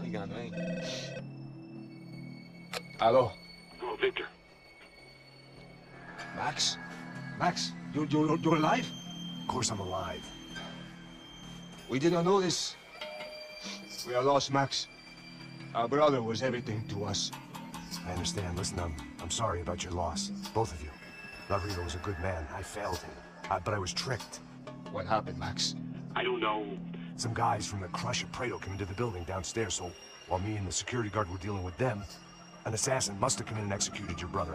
ligando, hein? Alô? Oh, Victor. Max? Max, you're alive? Of course I'm alive. We didn't know this. We are lost, Max. Our brother was everything to us. I understand. Listen, I'm sorry about your loss. Both of you. Rodrigo was a good man. I failed him. But I was tricked. What happened, Max? I don't know. Some guys from the Crush of Prado came into the building downstairs, so while me and the security guard were dealing with them, an assassin must have come in and executed your brother.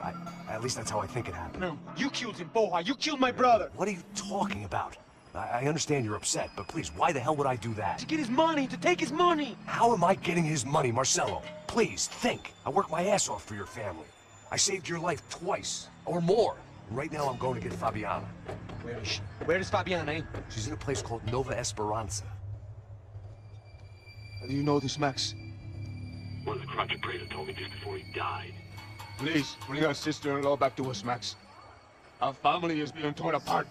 At least that's how I think it happened. No, you killed him, Boha. You killed my brother. What are you talking about? I understand you're upset, but please, why the hell would I do that? To get his money, to take his money. How am I getting his money, Marcelo? Please, think. I worked my ass off for your family. I saved your life twice, or more. And right now I'm going to get Fabiana. Where is she? Where is Fabiana, eh? She's in a place called Nova Esperanza. How do you know this, Max? One of the Crotch of Prado told me just before he died. Please, bring our sister-in-law back to us, Max. Our family is being torn apart.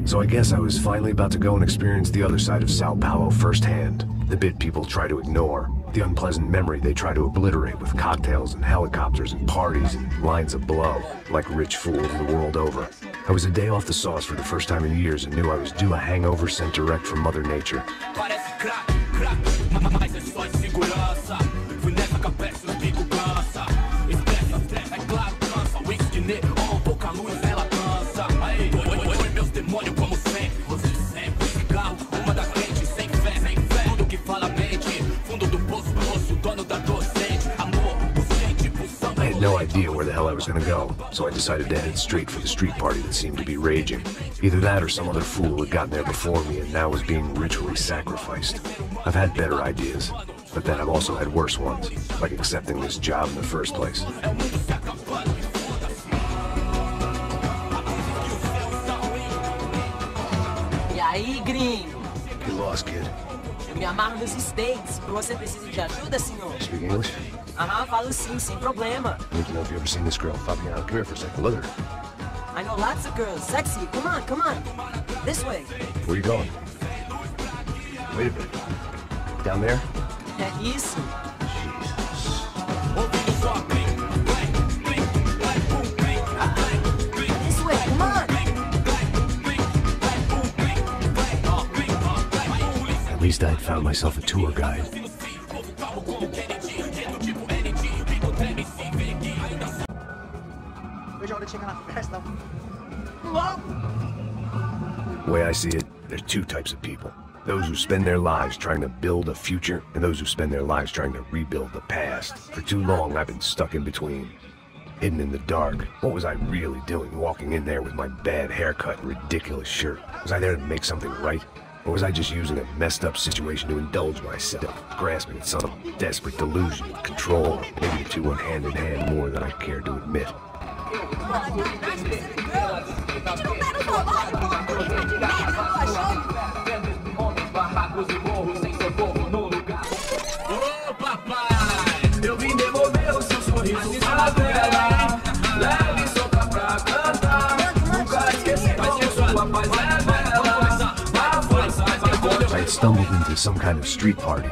So I guess I was finally about to go and experience the other side of Sao Paulo firsthand. The bit people try to ignore. The unpleasant memory they try to obliterate with cocktails and helicopters and parties and lines of blow, like rich fools the world over. I was a day off the sauce for the first time in years and knew I was due a hangover sent direct from Mother Nature. I had no idea where the hell I was gonna go, so I decided to head straight for the street party that seemed to be raging. Either that or some other fool had gotten there before me and now was being ritually sacrificed. I've had better ideas, but then I've also had worse ones, like accepting this job in the first place. E aí, gringo? Get lost, kid. Eu me amarro nos States. Você precisa de ajuda, senhor? Speak English? Aham, falo sim, sem problema. I need to know if you've ever seen this girl, Fabiana. Come here for a second. Look at her. I know lots of girls. Sexy. Come on, come on. This way. Where you going? Wait a minute. Down there? É isso. This way, come on. At least I'd found myself a tour guide. The way I see it, there's two types of people. Those who spend their lives trying to build a future, and those who spend their lives trying to rebuild the past. For too long, I've been stuck in between. Hidden in the dark. What was I really doing walking in there with my bad haircut and ridiculous shirt? Was I there to make something right? Or was I just using a messed up situation to indulge myself, grasping at some desperate delusion of control? Maybe the two went hand in hand more than I cared to admit. Ô papai, eu vim devolver o seu sorriso pra vela. Leve sopa pra cantar. Nunca esqueci como sua paz é bela. I had stumbled into some kind of street party.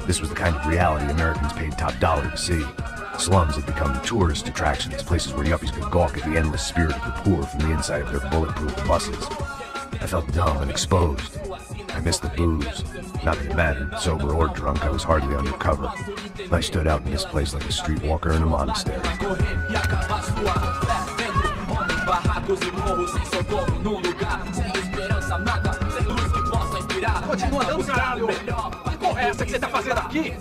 This was the kind of reality Americans paid top dollar to see. Slums had become tourist attractions, places where yuppies could gawk at the endless spirit of the poor from the inside of their bulletproof buses. I felt dumb and exposed. I missed the booze. Not that it mattered, sober or drunk, I was hardly undercover. I stood out in this place like a streetwalker in a monastery. Continua andando, caralho! Que porra é essa que você tá fazendo aqui?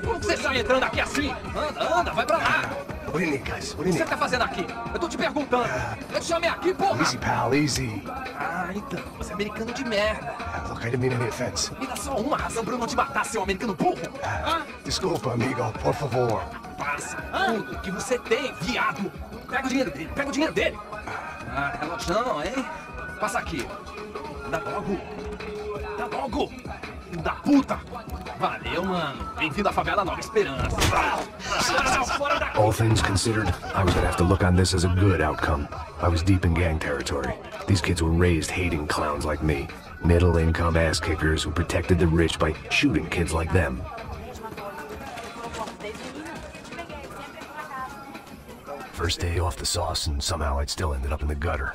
Como que você sai entrando aqui assim? Anda, anda, vai pra lá! What do you need, guys? What do O you que você need? tá fazendo aqui? Eu tô te perguntando! Eu te chamei aqui, porra! Easy, pal, easy. Ah, então, você é americano de merda! Look, I didn't mean any offense. Me dá só uma razão pra eu não te matar, seu americano burro! Desculpa, amigo, por favor. Passa tudo que você tem, viado! Pega o dinheiro dele, pega o dinheiro dele! Ah, relojão, hein? Passa aqui. Dá logo! Dá logo! filho da puta! Valeu, mano. Bem-vindo à favela Nova Esperança. All things considered, I was gonna have to look on this as a good outcome. I was deep in gang territory. These kids were raised hating clowns like me. Middle-income ass-kickers who protected the rich by shooting kids like them. First day off the sauce, and somehow I'd still ended up in the gutter.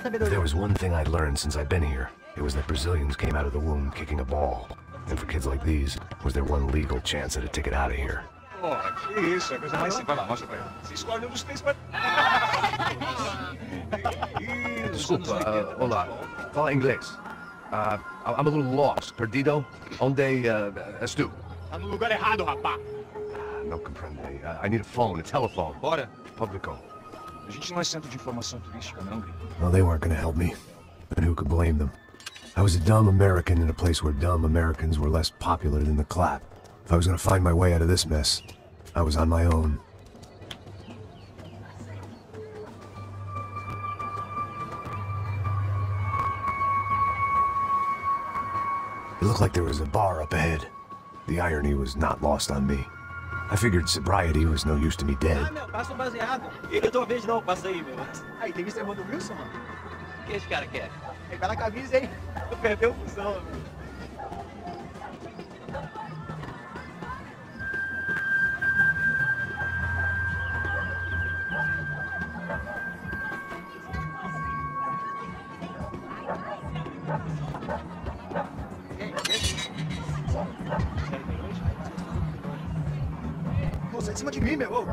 If there was one thing I'd learned since I'd been here, it was that Brazilians came out of the womb kicking a ball. And for kids like these, was their one legal chance at a ticket out of here. Porra, que isso? É coisa mais simples. Vai lá, mostra pra ele. Você escolhe um dos três pra... Desculpa, olá. Fala inglês. I'm a little lost. Perdido? Onde estou? Tá no lugar errado, rapá. Não compreendo. I need a phone, a telephone. Bora. Publico. A gente não é centro de informação turística, não, Gui. Well, they weren't gonna help me. But who could blame them? I was a dumb American in a place where dumb Americans were less popular than the clap. If I was gonna find my way out of this mess, I was on my own. It looked like there was a bar up ahead. The irony was not lost on me. I figured sobriety was no use to me dead. Ah, meu, passa o baseado. Eu tô vendo não, passa aí, meu. Aí, tem visto a irmã do Wilson, mano? O que esse cara quer? Pegar na camisa, hein? Perdeu o fusão, meu. Pô, sai de cima de mim, meu.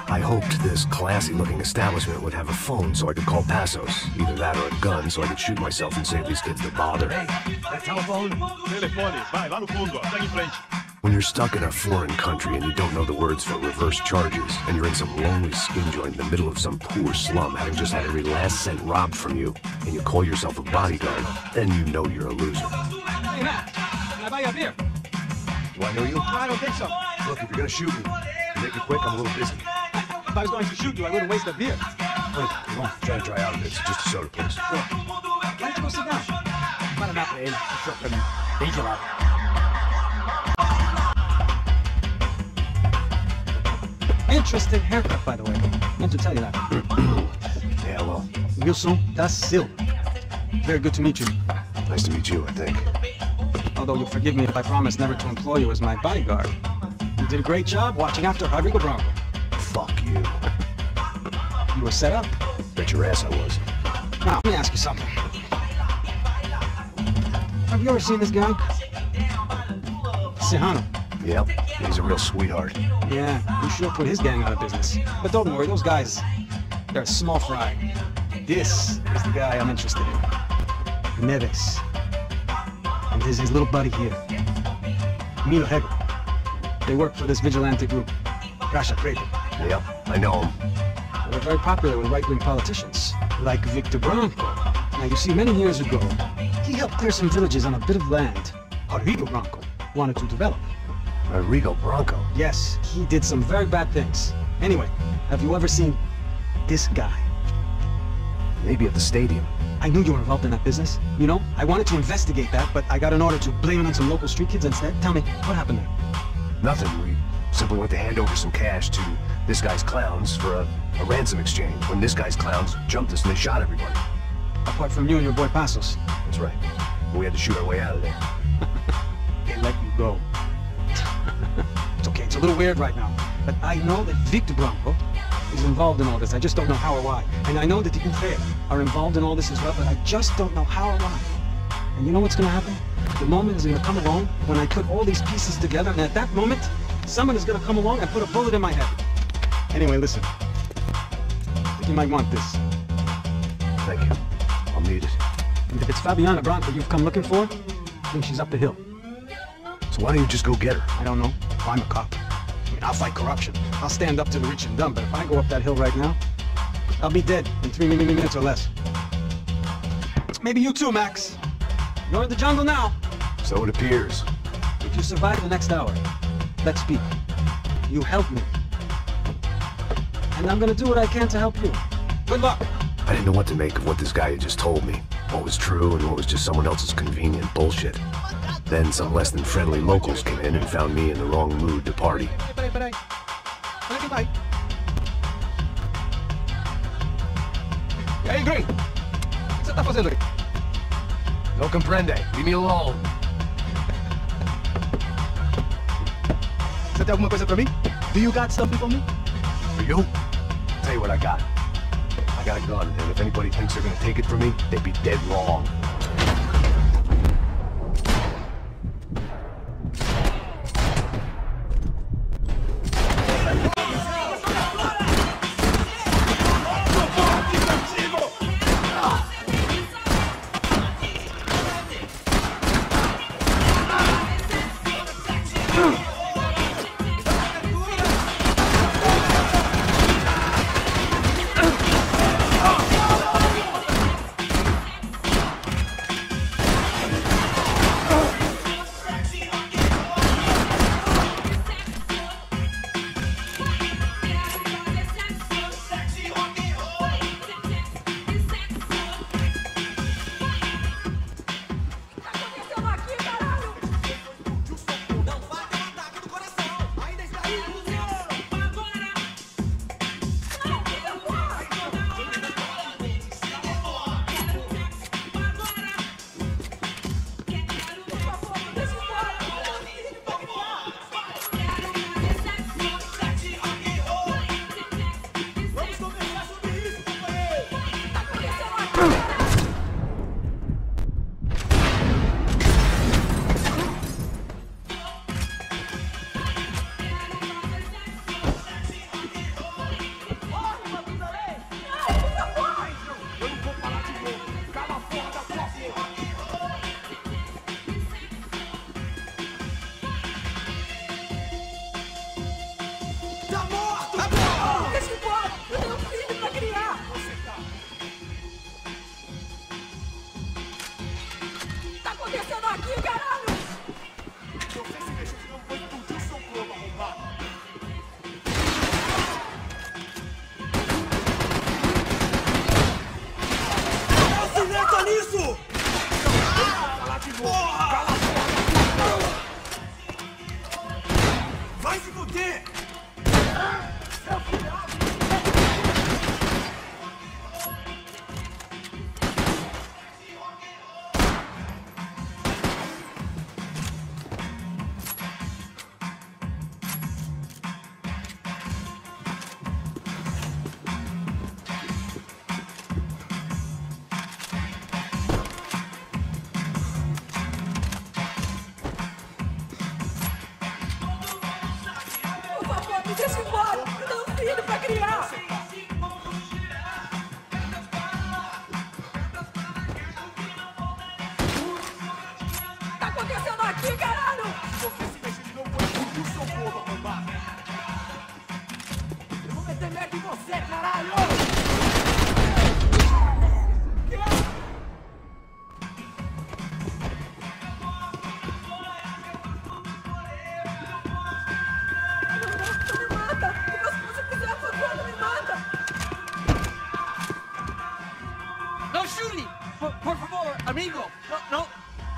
I hoped this classy-looking establishment would have a phone so I could call Passos. Either that or a gun so I could shoot myself and save these kids the bother. Telefone, vai lá no fundo, ó. Tá em frente. When you're stuck in a foreign country and you don't know the words for reverse charges, and you're in some lonely skin joint in the middle of some poor slum having just had every last cent robbed from you, and you call yourself a bodyguard, then you know you're a loser. Hey, Matt, can I buy you a beer? Do I know you? I don't think so. Look, if you're gonna shoot me, make it quick, I'm a little busy. If I was going to shoot you, I wouldn't waste a beer. Wait, come on, try to dry out a bit. Just a soda, please. Why don't you go sit down? Para lá pra ele, show pra mim. Bem gelado. Interesting haircut, by the way. Meant to tell you that. Yeah, well, Wilson da Silva. Very good to meet you. nice to meet you, I think. Although you'll forgive me if I promise never to employ you as my bodyguard. You did a great job watching after Rodrigo Bronco. Fuck you. You were set up. Bet your ass I was. Now, let me ask you something. Have you ever seen this guy? Sihano. Yep, he's a real sweetheart. Yeah, we sure put his gang out of business. But don't worry, those guys, they're a small fry. This is the guy I'm interested in. Neves. And there's his little buddy here, Milo Hegel. They work for this vigilante group, Rasha Preto. Yep, I know him. They're very popular with right-wing politicians, like Victor Bronco. Now, you see, many years ago, he helped clear some villages on a bit of land Rodrigo Bronco wanted to develop. Rodrigo Bronco? Yes, he did some very bad things. Anyway, have you ever seen this guy? Maybe at the stadium. I knew you were involved in that business. You know, I wanted to investigate that, but I got an order to blame it on some local street kids instead. Tell me, what happened there? Nothing. We simply went to hand over some cash to this guy's clowns for a ransom exchange. When this guy's clowns jumped us and they shot everybody. Apart from you and your boy Passos. That's right. But we had to shoot our way out of there. They let you go. It's okay, it's a little weird right now. But I know that Victor Bronco is involved in all this. I just don't know how or why. And I know that the UFE are involved in all this as well, but I just don't know how or why. And you know what's gonna happen? The moment is gonna come along when I put all these pieces together, and at that moment, someone is gonna come along and put a bullet in my head. Anyway, listen. I think you might want this. Thank you. I'll need it. And if it's Fabiana Bronco you've come looking for, then she's up the hill. So why don't you just go get her? I don't know. I'm a cop. I mean, I'll fight corruption. I'll stand up to the rich and dumb, but if I go up that hill right now, I'll be dead in 3 minutes or less. Maybe you too, Max. You're in the jungle now. So it appears. If you survive the next hour, let's speak. You help me. And I'm gonna do what I can to help you. Good luck. I didn't know what to make of what this guy had just told me. What was true and what was just someone else's convenient bullshit. Then some less than friendly locals came in and found me in the wrong mood to party. Peraí. E aí, Green? O que você tá fazendo aí? No comprende. Leave me alone. Você tem alguma coisa pra mim? Do you got something for me? For you? Tell you what I got. I got a gun, and if anybody thinks they're gonna take it from me, they'd be dead wrong.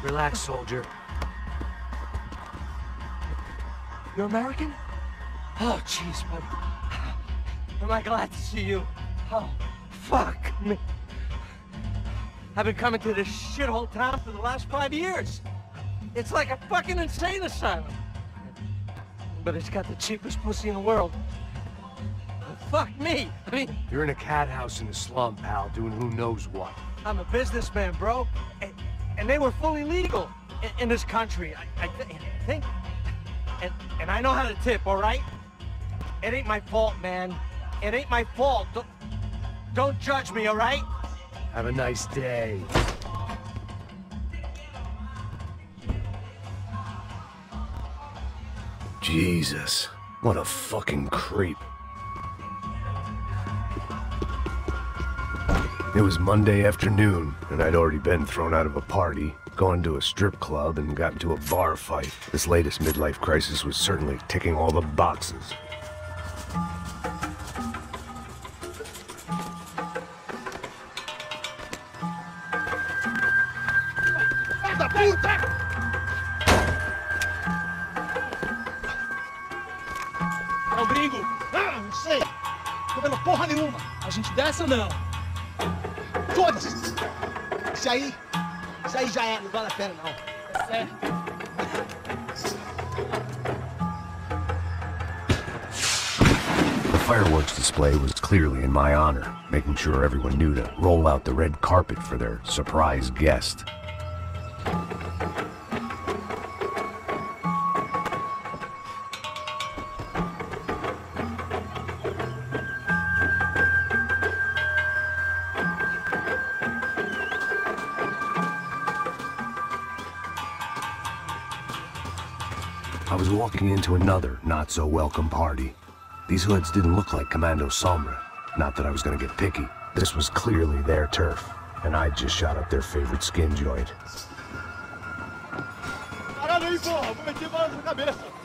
Relax, soldier. You're American? Oh, jeez, buddy. Am I glad to see you? Oh, fuck me. I've been coming to this shithole town for the last 5 years. It's like a fucking insane asylum. But it's got the cheapest pussy in the world. Oh, fuck me. I mean... You're in a cat house in the slum, pal, doing who knows what. I'm a businessman, bro. And they were fully legal in this country, I think. And I know how to tip, all right? It ain't my fault, man. It ain't my fault. Don't judge me, all right? Have a nice day. Jesus, what a fucking creep. It was Monday afternoon, and I'd already been thrown out of a party, gone to a strip club, and got into a bar fight. This latest midlife crisis was certainly ticking all the boxes. É o gringo! Ah, não sei! Tô vendo porra nenhuma! A gente desce ou não? Foda-se! Isso aí já é, não vale a pena não. É certo. The fireworks display was clearly in my honor, making sure everyone knew to roll out the red carpet for their surprise guest. I was walking into another not-so-welcome party. These hoods didn't look like Commando Sombra. Not that I was gonna get picky. This was clearly their turf, and I'd just shot up their favorite skin joint. Caralho aí, porra! Vou meter bala na cabeça!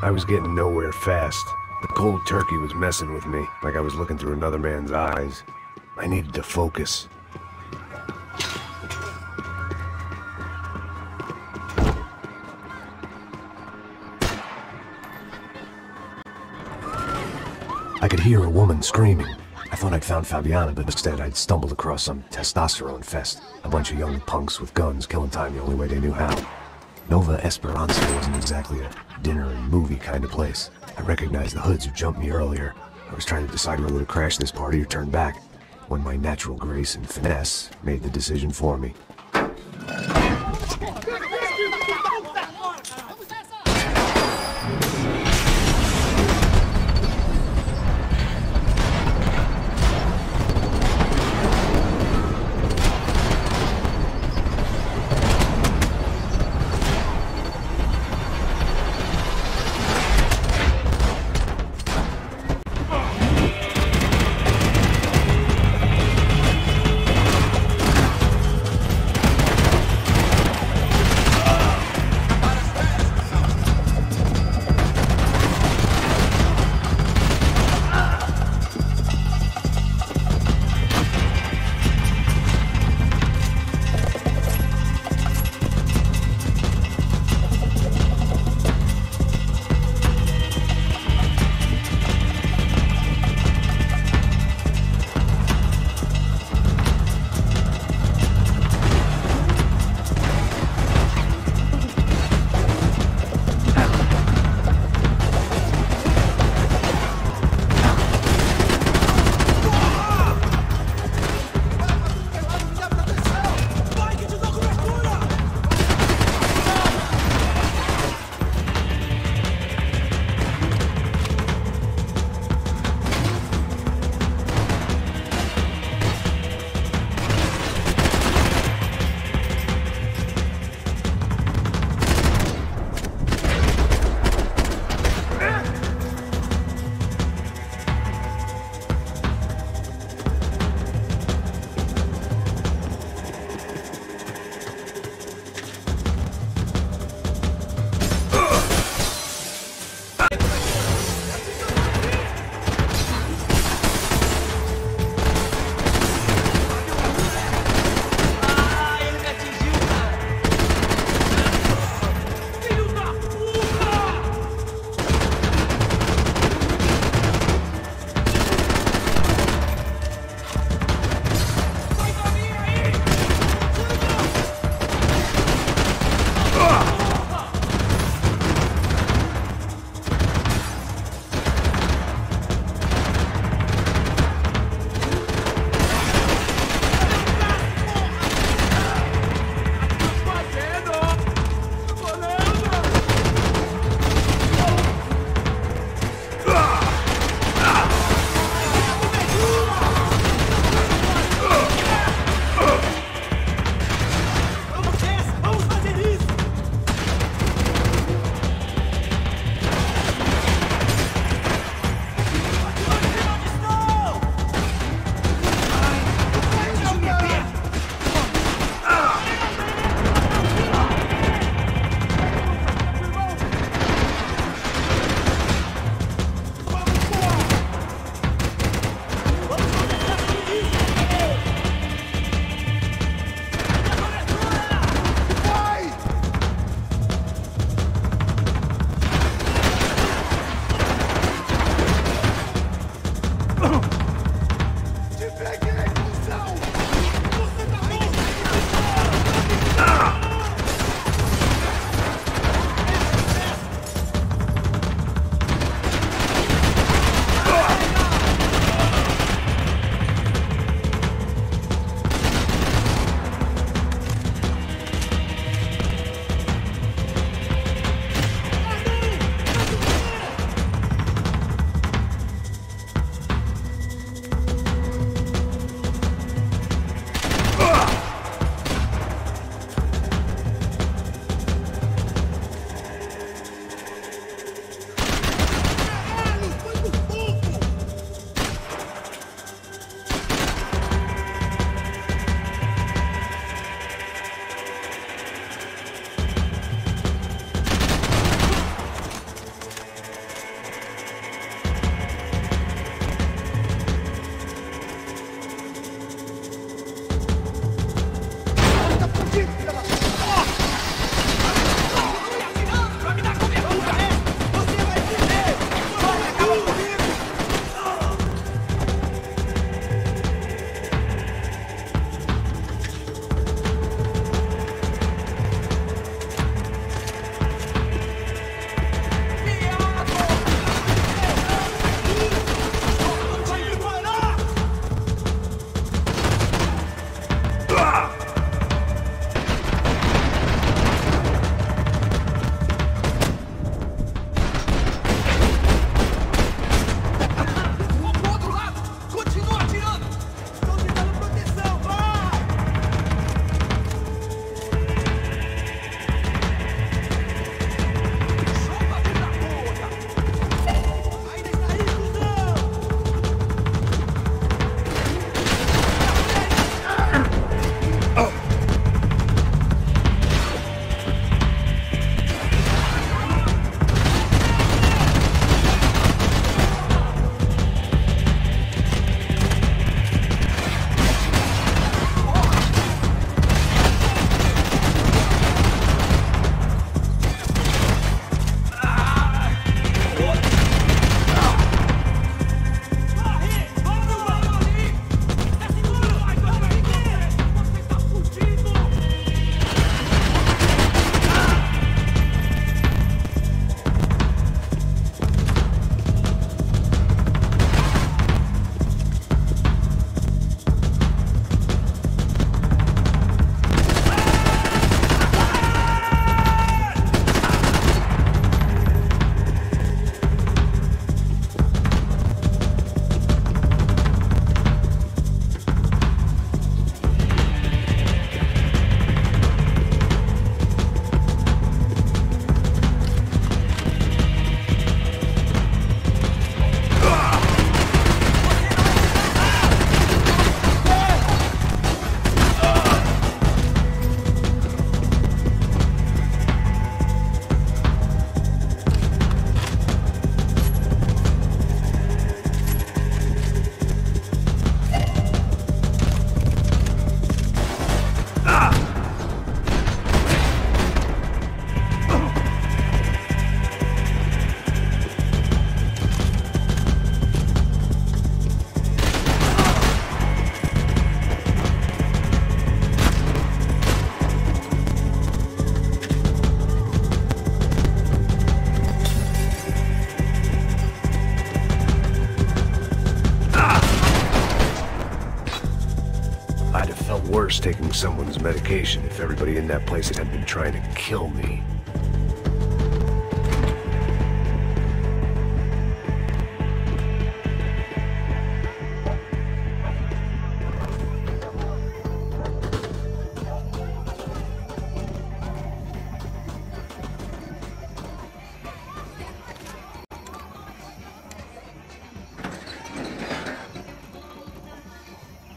I was getting nowhere fast. The cold turkey was messing with me, like I was looking through another man's eyes. I needed to focus. I could hear a woman screaming. I thought I'd found Fabiana, but instead I'd stumbled across some testosterone fest. A bunch of young punks with guns killing time the only way they knew how. Nova Esperanza wasn't exactly a dinner and movie kind of place. I recognized the hoods who jumped me earlier. I was trying to decide whether to crash this party or turn back, when my natural grace and finesse made the decision for me. finished taking someone's medication if everybody in that place had been trying to kill me.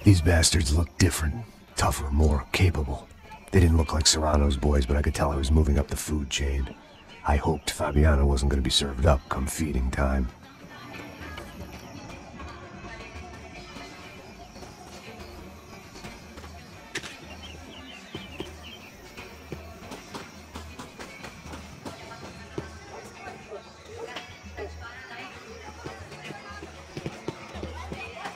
These bastards looked different, tougher, more capable. They didn't look like Serrano's boys, but I could tell I was moving up the food chain. I hoped Fabiano wasn't going to be served up come feeding time.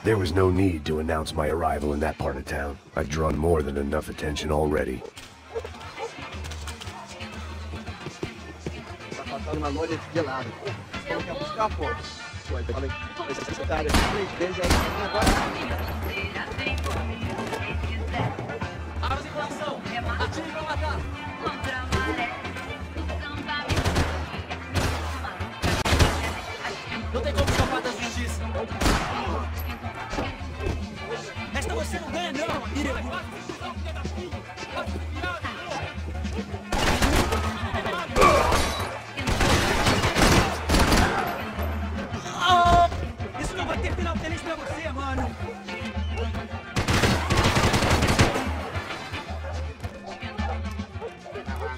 There was no need to announce my arrival in that part of town. I'd drawn more than enough attention already. Não tem como escapar da justiça. Esta você não ganha, não, amigo. Isso não vai ter final feliz pra você, mano.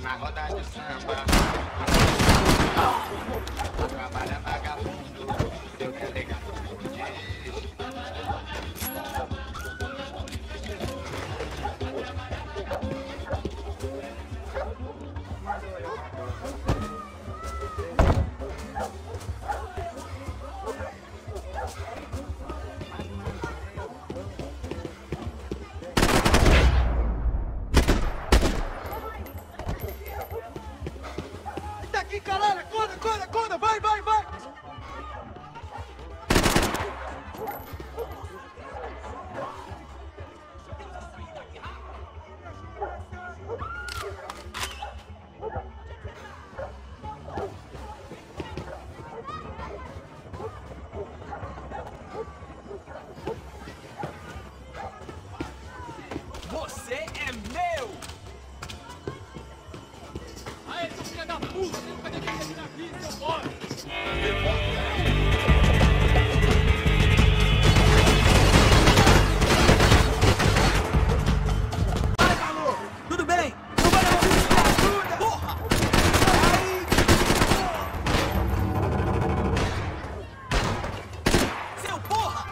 Na roda de samba. Trabalha vagabundo, eu quero ligar tá aqui, galera! Acorda! Vai! Você é meu! Aê, seu filho da puta! Você nunca deveria vir aqui, seu bosta! Tudo bem? Não vai levar ajuda, porra! Seu porra!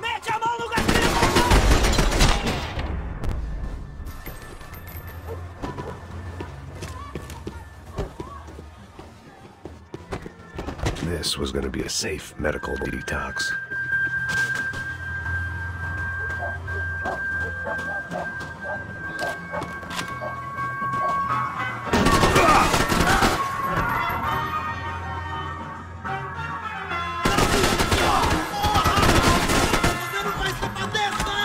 Mete a mão no gatilho! This was going to be a safe medical detox. Você não vai escapar dessa!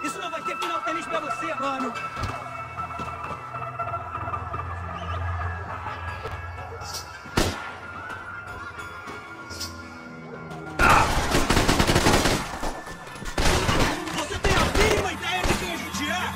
Isso não vai ter final feliz pra você, mano! Você tem a mínima ideia de quem a gente é?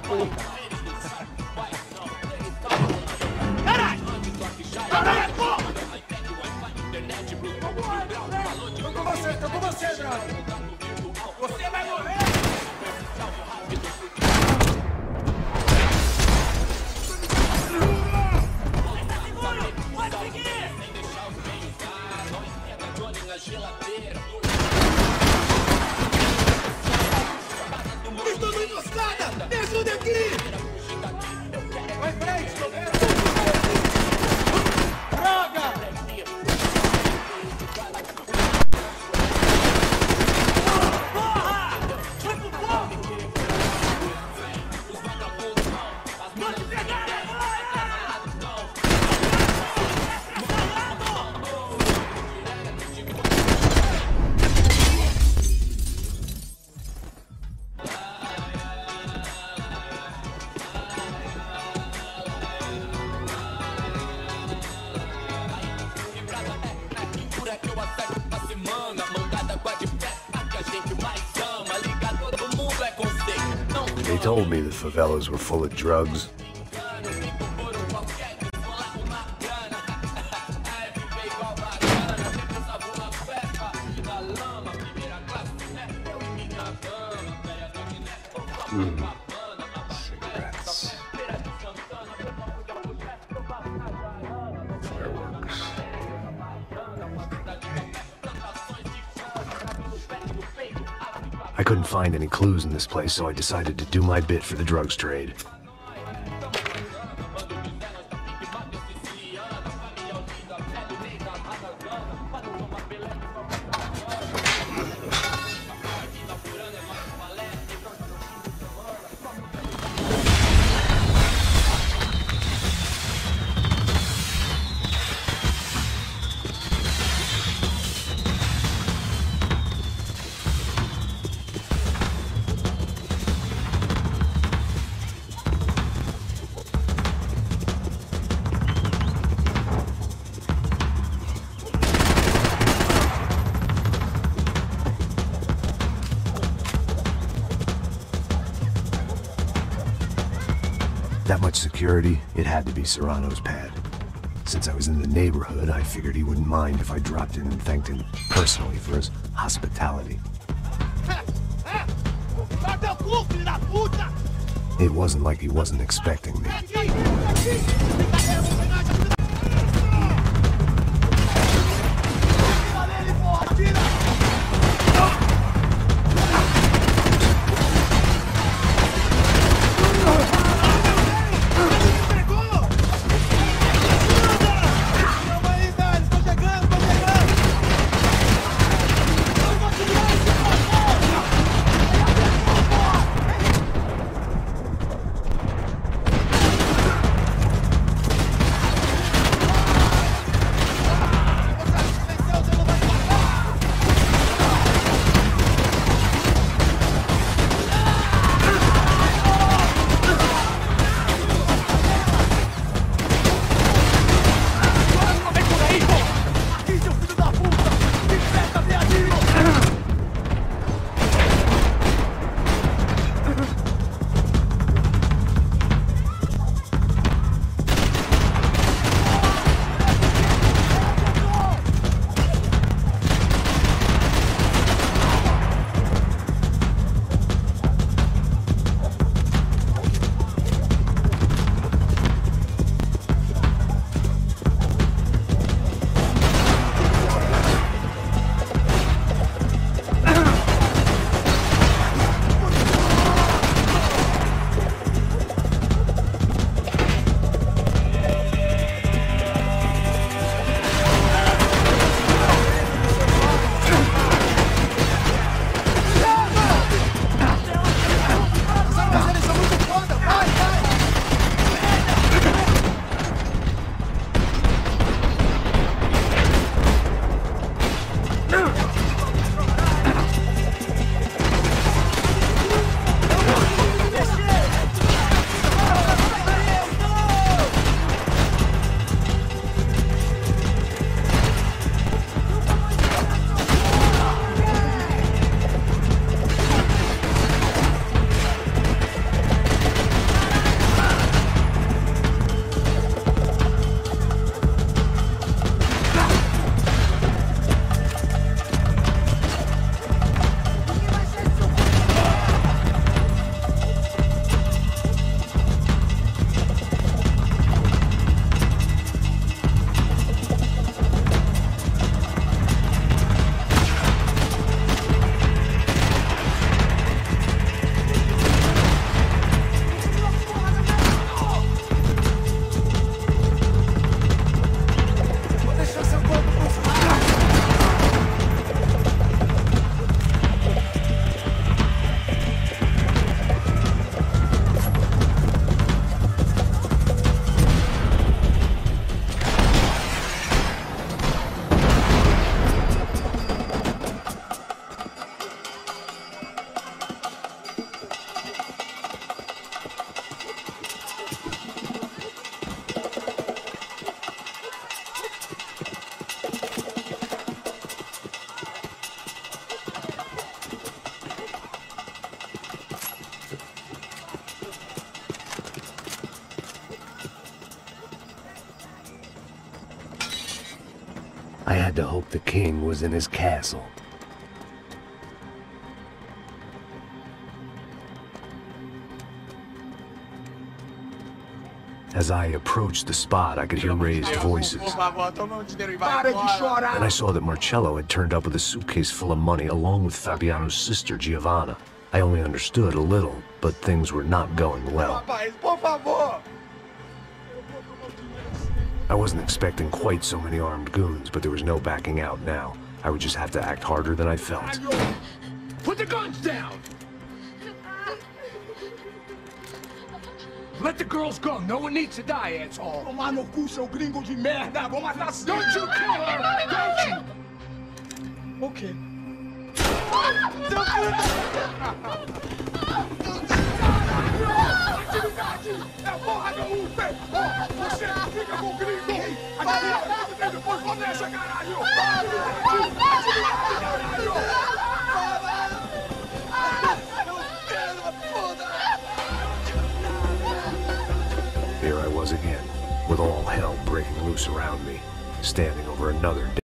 Caralho! Caralho, porra! Tô com você, brother! Você vai morrer! Pode seguir! Estou numa emboscada! Me ajude aqui! Vai frente, tô vendo! Droga! Porra! Vai pro fogo! Vou te pegar agora! They told me the favelas were full of drugs. Cigarettes. Fireworks. I couldn't find any clues in this place, so I decided to do my bit for the drugs trade. That much security, it had to be Serrano's pad. Since I was in the neighborhood, I figured he wouldn't mind if I dropped in and thanked him personally for his hospitality. It wasn't like he wasn't expecting me. I had to hope the king was in his castle. As I approached the spot, I could hear raised voices. And I saw that Marcello had turned up with a suitcase full of money along with Fabiano's sister, Giovanna. I only understood a little, but things were not going well. I wasn't expecting quite so many armed goons, but there was no backing out now. I would just have to act harder than I felt. Put the guns down! Let the girls go. No one needs to die, asshole. Tomar no cu, seu gringo de merda. Vou matar seu... Don't you kill her! Don't you? Okay. Atividade! É a porra do UFE! Você fica com o gringo! Atividade! Depois começa, caralho! Atividade, caralho! Here I was again, with all hell breaking loose around me, standing over another